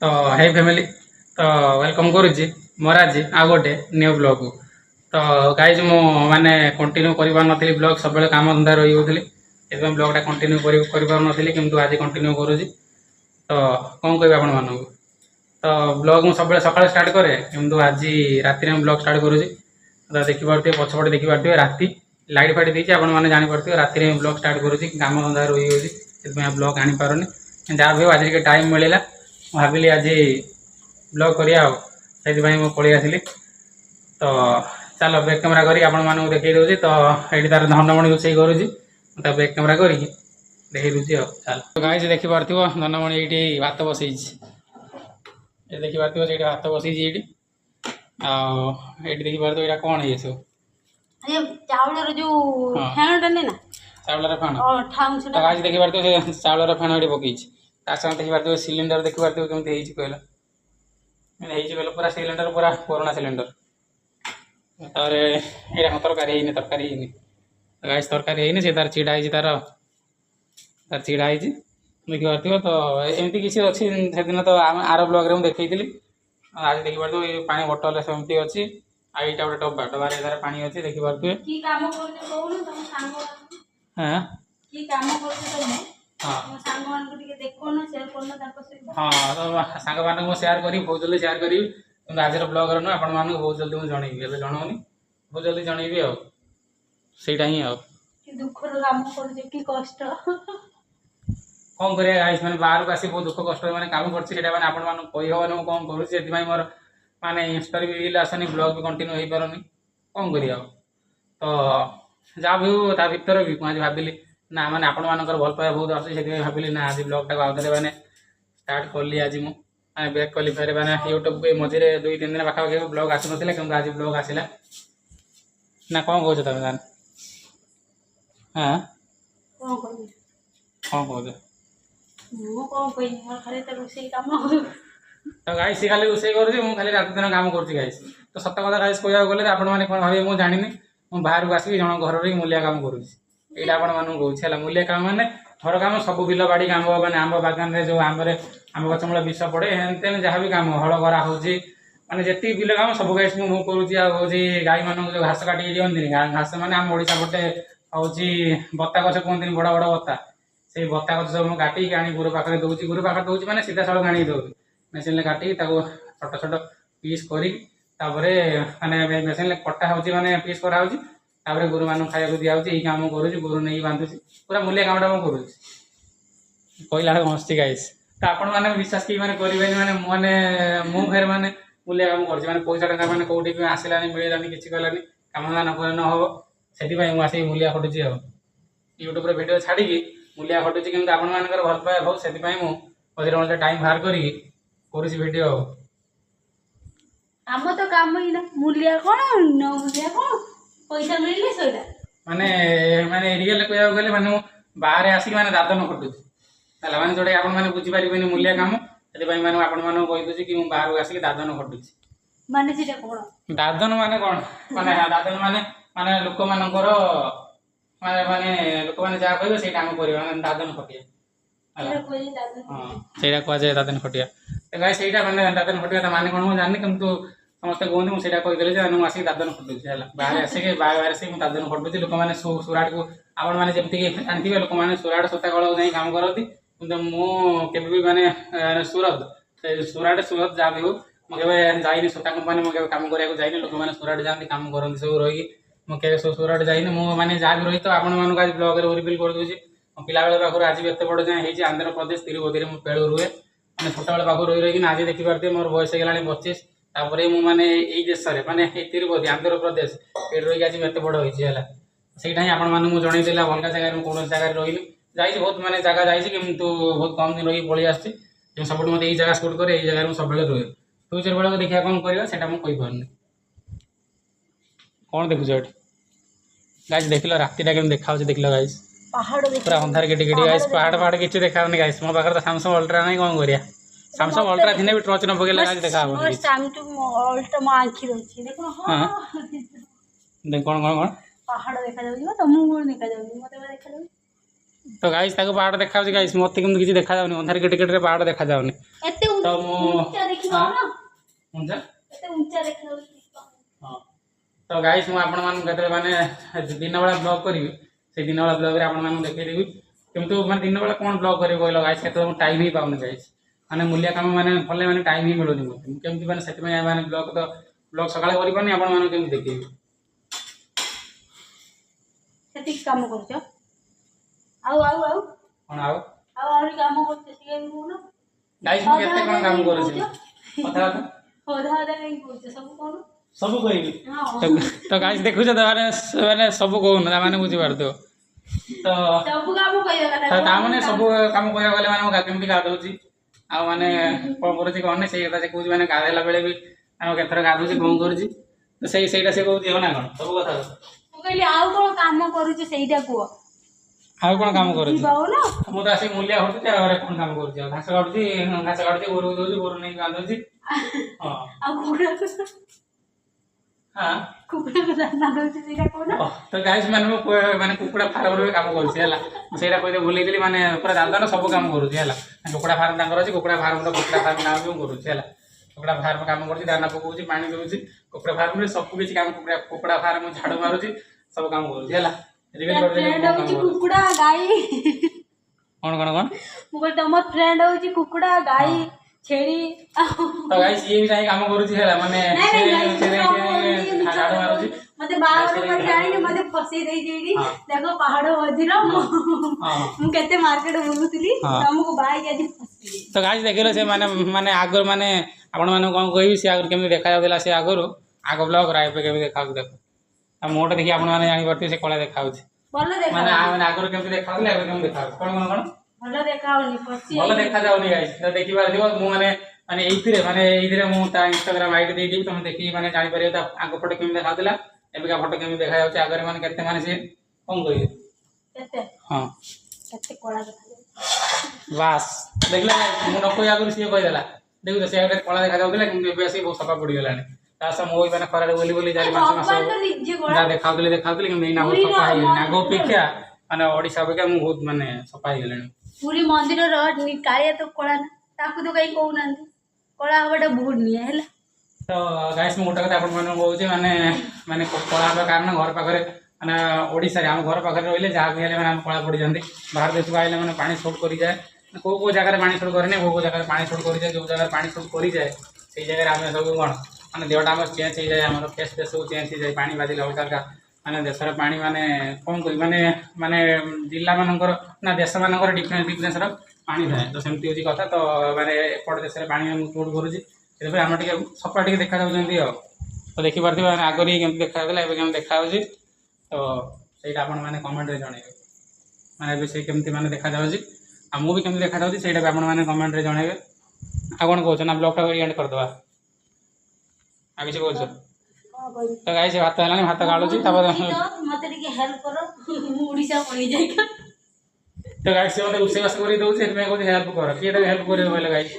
तो हे फैमिली तो वेलकम करुच्ची मोर आज आ गोटे न्यू ब्लॉग को। तो गाइज मु माने कंटिन्यू कर पार ब्लॉग सब काम धंदा रही होती ब्लॉगटा कंटिन्यू कर किंतु आज कंटिन्यू करुच्ची। तो कौन कह आपण मानू तो ब्लॉग मुझे सब सकाल स्टार्ट करे किंतु आज राति में ब्लॉग स्टार्ट करुच्ची। तो देखिपे पछपटे देखिपे राति लाइट फाइट देखिए आपण मैंने जापे राति में ब्लॉग स्टार्ट करुच्ची काम धंदा रही होती ब्लॉग आनी पारुनी जहाँ भी आज के टाइम मिलला भाविली आज ब्लॉग करिया से पलि आसली। तो चलो बैक कैमेरा करी आपण मानू देखी दूसरी। तो ये तार धनमणि रोषे करुच्ची बैक कैमेरा करी देखी दूसरी चलो। तो गाइस देखी पार्थिव धनमणि ये भात बसई देखी पार्थिव से भात बसई ये देखी पार्थिव यहाँ कौन है सब चाउल जो फेणटा नहीं ना चाउल फेण। तो गाइस देखी पार्थिव चाउल फेण ये पकई तासा देखी पार्थिव सिलिंडर देखी पार्थिव केमती कहला कहला पूरा सिलिंडर पूरा पुराना सिलिंडर। तार यहाँ तरकारी गाइस तरकारी है सी तार चिड़ा तार चिड़ा देखी पार्थिव। तो एमती किसी अच्छी से दिन तो आर ब्लॉग में देखी आज देखी पार्थिव ये पानी बोतल सेमती अच्छी आईटा गोटे डब्बा डबार पानी अच्छी देखी पार्थिव। हाँ हाँ सांग मान सेयार करी बहुत जल्दी सेयार करी आज ब्लॉग रू आप बहुत जल्दी मुझे जनइबी ए जनौनी बहुत जल्दी जनइबी आईटा ही कौन कर गाइस मैंने बाहर को आसी बहुत दुख कष्ट मैंने काम कर कौन करूँ मोर माने इंस्टा भी रील आसनी ब्लॉग भी कंटिन्यू हो पारनी कौन कर। तो जहाँ भी हो ता भर भी आज भाविली ना मैंने आपण मानकर भल पाया बहुत आसी से भाविली ना आज ब्लॉगटा आउे मैंने स्टार्ट कली आज मुझे बैक कली फेर मैंने यूट्यूब को मझे 2-3 दिन पाखापाखि ब्लॉग आस ना कि आज ब्लॉग आसला ना कौन कौच तुम जान। हाँ कौन कौच तो गाइस सी खाली रोषे कर खाली रात दिन काम कर गाइस। तो सत कथा गाइस कह गले आपण मैंने कौन भाई मुझे जानी मुझे बाहर को आसिक जन घर रही मूलिया काम करुँच यहाँ आपण मानू कहूँ मूलिया काम मैंने घर काम सब बिल बाड़ी काम मैंने आंब बागान में जो आंब गच मूल विष पड़े हेन जहाँ भी काम हल करा मैंने जी बिल काम सब गाइस मुझे करुँच गाई मान जो घास काटिक दिखती घास मैंने आम ओडिशा पटे हूँ बत्ता गछ कहते बड़ बड़ बत्ता से बत्ता गछ सब काटिक आनी गुरु पाखे दूसरी गुरु पाखे दूसरी मैंने सीधा सड़क आनी दूसरी मेसीन काटिक छोट छोट पीस करे मैंने मेसीन कटा होची मैंने पीस करा गुरु मान खाया दिखाऊँ यही काम करुँच गुरु नहीं बांधुची पूरा मूल्य कामटा मुझे करुँच कहला हंसती गाइस। तो आपण मैंने विश्वास कि मैंने करेंगे मैंने मुझे फेर मैंने मूल्य काम कर पैसा टाँग मैंने कौटी आसलानी मिलानी किसी कहलानी काम न कर न हम से मुझे मूल्य खटुची यूट्यूब भिडियो छाड़ी मूल्य खटुची कि आपण मान भल पाया बहुत से मझे मझे टाइम बाहर करी भिडियो आम तो काम ही ना मूल्य कौन न मूल्य कौन पैसा मिलले सोइला माने माने रियल कह गले माने बाहर आसिक माने दादन खटुची है माने जोटा आपण माने बुझी पारिबेनी मूल्य काम से माने आपण माने कहि दोची कि बाहर आसिक दादन खटुची माने सेटा कोन दादन माने कोन माने दादन माने माने लोक मानकर माने लोक माने जा कहबे से काम करियो माने दादन खटिया से कह जाए दादन खटिया। तो गाइस सेटा माने दादन खटिया माने कोन जानि किंतु समस्त कहते मुझे कहीदेली मुझे आसिक दादन खटुची है बाहर आसिक बाहर आसिक दादन खटुची लोक मैंने सुराट को आपण मैंने जमीक जानते लोक मैंने सुराट सूता कल नहीं काम करती कि मुझे माने सुराट सूरत जहाँ भी हो मुझे जाइनी सूता कंपानी मुझे काम कराया जाइनी लोक मैंने सुराट जाती काम करती सब रही मुझे सुराट जाइनी मुझे जहाँ भी रही तो आपण मानक आज ब्लॉग रिविल कर दूसरी पिला बेले पाखर आज भी एत बड़ जाए आंध्र प्रदेश तिरुपति में पेड़ रुए मैंने छोटा बेले पाखर रही रही आज देखी पार्थे मोर बयस हो 25 तापर मुझे यही देश में माने तिरुपति आंध्र प्रदेश ये रही आज एत बड़ होती है सहीटा ही आपको जनईदी अलग जगह कौन जगह रही जाइए बहुत माने जगह जाइए किंतु बहुत कम दिन रही पलि आसी सब मतलब यही जगह सुट करे यही जगह सब रुए फ्यूचर बेला देखा कौन करवा मुझे कहीपार कौन देखुच गाइस देख लो रातिटा केम देखा देख लो गाइस पूरा अंधार किटी गाइस पहाड़ किसी देखा गाइस मो पाखे तो सैमसंग अल्ट्रा नहीं कौन करिया सैमसंग अल्ट्रा थी भी टर्च न पकेला गाइस देखा और सैमसंग अल्ट्रा मा आंखी रही देखो हां देख कौन कौन कौन पहाड़ देखा जाउनी तुमको कोन देखा जाउनी मते देखा जाउनी तो गाइस ताको पहाड़ देखा गाइस मत किसी देखा जाउनी अंधार किटी रे पहाड़ देखा जाउनी एते तो मु ऊंचा देखिबो ना उंचा एते ऊंचा देखिबो हां तो गाइस मु आपण मान केते माने दिन बेला ब्लॉग करी से दिन बेला ब्लॉग रे आपण मान देखै देबी किंतु माने दिन बेला कोन ब्लॉग करी कहलो गाइस केते टाइम ही पाउन गाइस माने मूल्य काम माने भले माने टाइम ही मिलुनी मते केमति माने सेति में माने ब्लॉग सकाळे करि पानी आपण मान केमति देखिबी सेति काम करछो आउ कोन आउ आउरी काम करछो से केमु न गाइस मु केते कोन काम करछि कथा होधा होधा नहीं करछो सब कोन सब कहबी तो गाइस देखु छ माने माने सब कहू ना माने बुझी पारतो तो सब काम कहियो तो ता माने सब काम कहियो गले माने केमति गाधौची आ माने कोन करछि कोन से कथा से कहू माने गाधेला बेले भी हम केथर गाधौची कोन करछि तो सेटा से कहू ना कोन सब कथा मु कहली आउ कोन काम करूछ सेइटा को आउ कोन काम करछि बाऊ ना मु तो आसी मूल्य होत ते घरे कोन काम करछि घास काटछि गोरु दोछि गोरु नै गाधौची हां आ कुकुड़ा हां कुकुड़ा को दाना दोछि सेइटा को ना तो गाइस माने कुकुड़ा फार्म रे काम करछि हला सेटा कहते भूली गेली माने पूरा दादा सब काम करछि हला कुकुड़ा फार्म तांकर अछि कुकुड़ा फार्म नाम भी करछि हला कुकुड़ा फार्म काम करछि दाना पकोछि पानी देउछि कुकुड़ा फार्म रे सब किछि काम कुकुड़ा फार्म झाड़ू मारुछि सब काम करछि हला रिवील कर फ्रेंड होची कुकुड़ा गाई कोन कोन कोन मु कहली तमर फ्रेंड होची कुकुड़ा गाई छेड़ी तो गाइस ये भी नहीं काम करूछि हला माने झाड़ू मारुछि मते बाहर पर जानी मते फसी देई जेडी देखो पहाड़ मझिरो मु केते मार्केट बुलुतली हमको बाई आज फसी तो गाइस देखिलो से माने माने आगर माने आपण माने कोन कहबी से आगर केमि देखा जाउला से आगर आग ब्लॉग राय पे केमि देखा देखो आ मोट देखि आपण माने जानि परती से कोला देखाउछि बोलो देखा माने आगर केमि देखाउले आगर केमि देखाउ कोन कोन कोन भलो देखाउनी फसी भलो देखा जाउनी गाइस तो देखि पार दिबो मु माने माने एइथिरे मु ता इंस्टाग्राम आईडी दे दिबि तुम देखि माने जानि परियो ता आग फोटो केमि देखाउतला एबिका फोटो केमि देखा जाउछि आगर माने केते माने से कोन कहिए केते हां केते कोला देखा बस देखले मु नको आगर से कहि देला देखु से आगर कोला देखा जाउतला किंतु एबे से बहुत सफा पड़ी गेलानी ता से मोई माने खरारे बोली जारी मास जा देखाउतले किंतु एना बहुत सफा हे आगो अपेक्षा माने ओडिसा अपेक्षा मु बहुत माने सफा हे गेलानी पूरी मंदिर रो कालिया तो कोला ना ताकू तो कहीं कहू नांती कोला हबडा बहुत निया हैला तो गाइस मु गोटा कथा आपण माने कहउछि माने माने कोला हबा कारण घर पाखरे माने ओडिसा रे हम घर पाखरे रहिले जहा भी हेले माने हम कोला पड़ी जंदी बाहर देश को आइले माने पानी शॉर्ट करी जाए को जगह रे पानी शॉर्ट करने को जगह रे पानी शॉर्ट करी जाए जो जगह रे पानी शॉर्ट करी जाए सेई जगह रे हम सब कोन माने देहटा हमर चेंज हो जाए हमर फेस फेस सब चेंज हो जाए पानी बाजिले हल्का हल्का माने देश रे पानी माने कोन करी माने माने जिल्ला मानकर ना देश मानकर डिफरेंस रो पानी थाए तो सेमती होची कथा तो माने एपट देश रे पानी हम शॉर्ट करूची से हम टे सफा टे देखा जाऊँगी तो देखी पार्थ आगे केमती देखा एवं देखा तो सहीटा आपण मैंने कमेंट जनइबे माने से केमती माने देखा जाउछि आ मु भी केमती देखा जाउछि सेटा आपण मैंने कमेंट रे जनइबे आ कोन कहछ ना ब्लॉग टा एंड कर दवा आ किछ कहछ तो गाइस भात हलानी भात गाळुछि तब मते टिके हेल्प करो मु ओडिसा पड़ी जाय तो गाइस से मते रुसै बास करी दउछि एमे कहछ हेल्प कर किए ता हेल्प करे बोले गाइस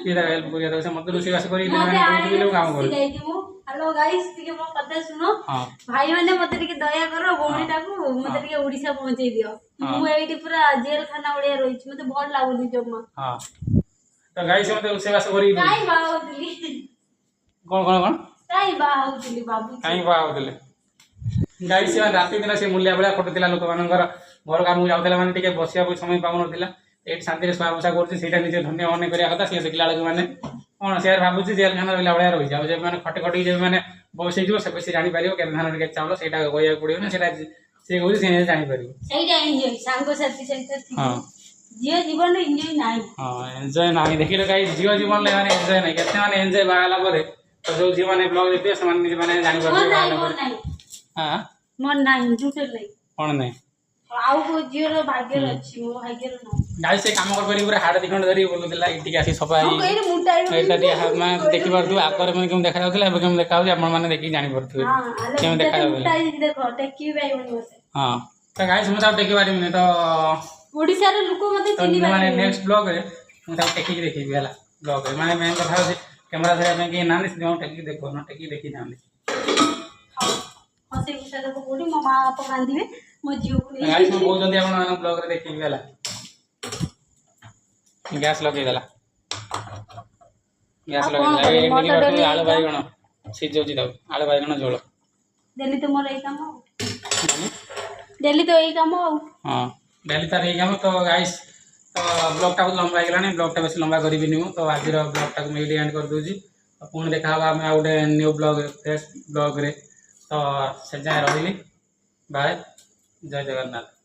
किए ता हेल्प करिया दउछि मते रुसै बास करी माने कहछि लोग काम करू हेलो गाइस टिके मो कथा सुनो भाई माने मते टिके दया करो भौणीटा को मते टिके ओडिसा पहुंचै दियो मु एठी पूरा जेल खाना ओडिया रहिछि मते भल लागुनी जम्मा हां तो गाइस मते रुसै बास करी काई बाहुतली कोन कोन कोन काई बाहुतली बाबू काई बाहुतले गाइस राति दिन से मूल्य बेला फटुला लोक मानकर घर काम जाऊला माने टिके बसिया समय पाउन नथिला एट शांति सुआ बसा करछि सेटा निजे धन्य मन करिया कथा से देखला लगे माने कोन शेयर भाबुछि जेल खाना रहला बळिया रहि जाउ जे माने खटे खटी जे माने बसै जो से पैसे जानि परियो के धान टिके चावल सेटा गया पडियो ना सेटा से कहू से जानि परियो सेटा एन्जॉय सांगो साथी सहित हां जियो जीवन रे एन्जॉय नाही हां एन्जॉय नाही देखिलो गाइस जियो जीवन ले माने एन्जॉय नाही केते माने एन्जॉय बाला परे तो जो जीवन ने ब्लॉग देखते से माने माने जानि परियो हां मन नाही झूठे नाही कोन नाही आउ को जियो रो भाग्य अछि मो भाग्य रो न गाइस से काम कर पूरा हाड़ दिखंड धरी बोलुदिला इटिक आसी सफा हम कहि मुटाई एटा टी मैं देखि परथु आकर में केम देखा जाउतला एबे केम देखा जाउ आपण माने देखि जानि परथु केम देखा जाउ मुटाई देखो टेकी भाई बनी बसे हां तो गाइस मु ता टेकी बारी में तो ओडिसा रो लोक मते चिनी बारी माने नेक्स्ट ब्लॉग रे मु ता टेकी देखि बेला ब्लॉग रे माने मैं कथा होछि कैमरा धरे में कि नानी से टेकी देखो न टेकी देखि जानि हसे विषय को बोली मो मां आप कांदिबे मो जियो को गाइस मु बहुत जल्दी आपण माने ब्लॉग रे देखि बेला गैस लगे देला ଗ୍ୟାସ୍ ଆଉ କଣ ଲଗେଇଦେଲା। କରିବି? ମୋର ଏମିତି ତ କରିଦେବି, daily ଆଳୁ ଏଇ ବାଇଗଣ ସିଝଉଛି ତାକୁ, ଆଳୁ ବାଇଗଣ ଝୋଳ। ଡେଲି ତ ମୋର ଏଇ କାମ ଆଉ। ଡେଲି ତ ଏଇ କାମ ଆଉ। ହଁ ଡେଲି ତାର ଏଇ କାମ। ତ ଗାଇସ୍, ତ ବ୍ଲଗ୍ଟା ବହୁତ ଲମ୍ବା ହେଇଗଲାଣି, ବ୍ଲଗ୍ଟା ବେଶୀ ଲମ୍ବା କରିବିନି ମୁଁ। ତ ଆଜିର ବ୍ଲଗ୍ଟାକୁ ମୁଁ ଏଇଠି ଏଣ୍ଡ କରିଦେଉଛି। ପୁଣି ଦେଖା ହବା ଆମେ ଆଉ ଗୋଟେ ନ୍ୟୁ ବ୍ଲଗ୍, ଫ୍ରେଶ୍ ବ୍ଲଗ୍ରେ। ତ ସେ ଯାଏଁ ରହିଲି, ବାଏ, ଜୟ ଜଗନ୍ନାଥ।